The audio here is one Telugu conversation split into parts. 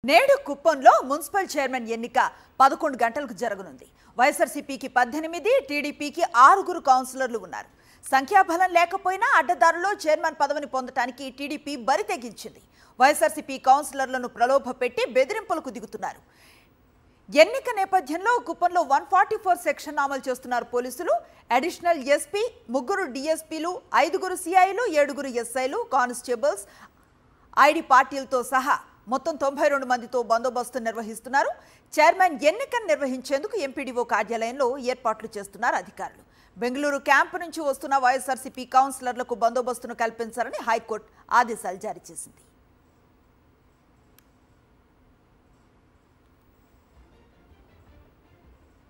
నేడు కుప్పంలో మున్సిపల్ చైర్మన్ ఎన్నిక 11 గంటలకు జరగనుంది. వైఎస్ఆర్సీపీకి 18, టీడీపీకి 6 కౌన్సిలర్లు ఉన్నారు. సంఖ్యాబలం లేకపోయినా అడ్డదారులో చైర్మన్ పదవిని పొందడానికి టీడీపీ బరి తెగించింది. వైఎస్ఆర్సీపీ కౌన్సిలర్లను ప్రలోభపెట్టి బెదిరింపులకు దిగుతున్నారు. ఎన్నిక నేపథ్యంలో కుప్పంలో 144 సెక్షన్ అమలు చేస్తున్నారు పోలీసులు. అడిషనల్ ఎస్పీ, 3 డీఎస్పీలు, 5 సిఐలు, 7 ఎస్ఐలు, కానిస్టేబుల్స్, ఐడి పార్టీలతో సహా మొత్తం 92 మందితో బందోబస్తు నిర్వహిస్తున్నారు. చైర్మన్ ఎన్నికను నిర్వహించేందుకు ఎంపీడీఓ కార్యాలయంలో ఏర్పాట్లు చేస్తున్నారు అధికారులు. బెంగళూరు క్యాంపు నుంచి వస్తున్న వైఎస్ఆర్సీపీ కౌన్సిలర్లకు బందోబస్తును కల్పించాలని హైకోర్టు ఆదేశాలు జారీ చేసింది.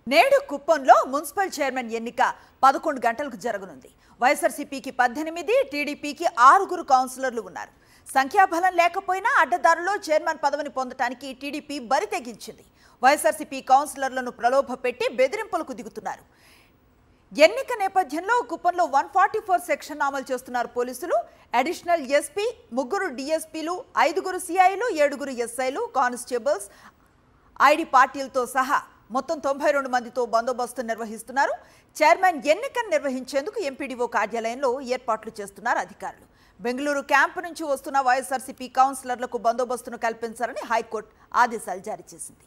నేడు కుప్పంలో మున్సిపల్ చైర్మన్ ఎన్నిక 11 గంటలకు జరగనుంది. వైఎస్ఆర్సీపీకి 18, టీడీపీకి 6 కౌన్సిలర్లు ఉన్నారు. సంఖ్యాబలం లేకపోయినా అడ్డదారులో చైర్మన్ పదవిని పొందడానికి టీడీపీ బరి తెగించింది. వైఎస్ఆర్సీపీ కౌన్సిలర్లను ప్రలోభపెట్టి బెదిరింపులకు దిగుతున్నారు. ఎన్నిక నేపథ్యంలో కుప్పంలో 144 సెక్షన్ అమలు చేస్తున్నారు పోలీసులు. అడిషనల్ ఎస్పీ, 3 డీఎస్పీలు, 5 సిఐలు, 7 ఎస్ఐలు, కానిస్టేబుల్స్, ఐడి పార్టీలతో సహా మొత్తం 92 మందితో బందోబస్తు నిర్వహిస్తున్నారు. చైర్మన్ ఎన్నికను నిర్వహించేందుకు ఎంపీడీఓ కార్యాలయంలో ఏర్పాట్లు చేస్తున్నారు అధికారులు. బెంగళూరు క్యాంపు నుంచి వస్తున్న వైఎస్ఆర్సీపీ కౌన్సిలర్లకు బందోబస్తును కల్పించాలని హైకోర్టు ఆదేశాలు జారీ చేసింది.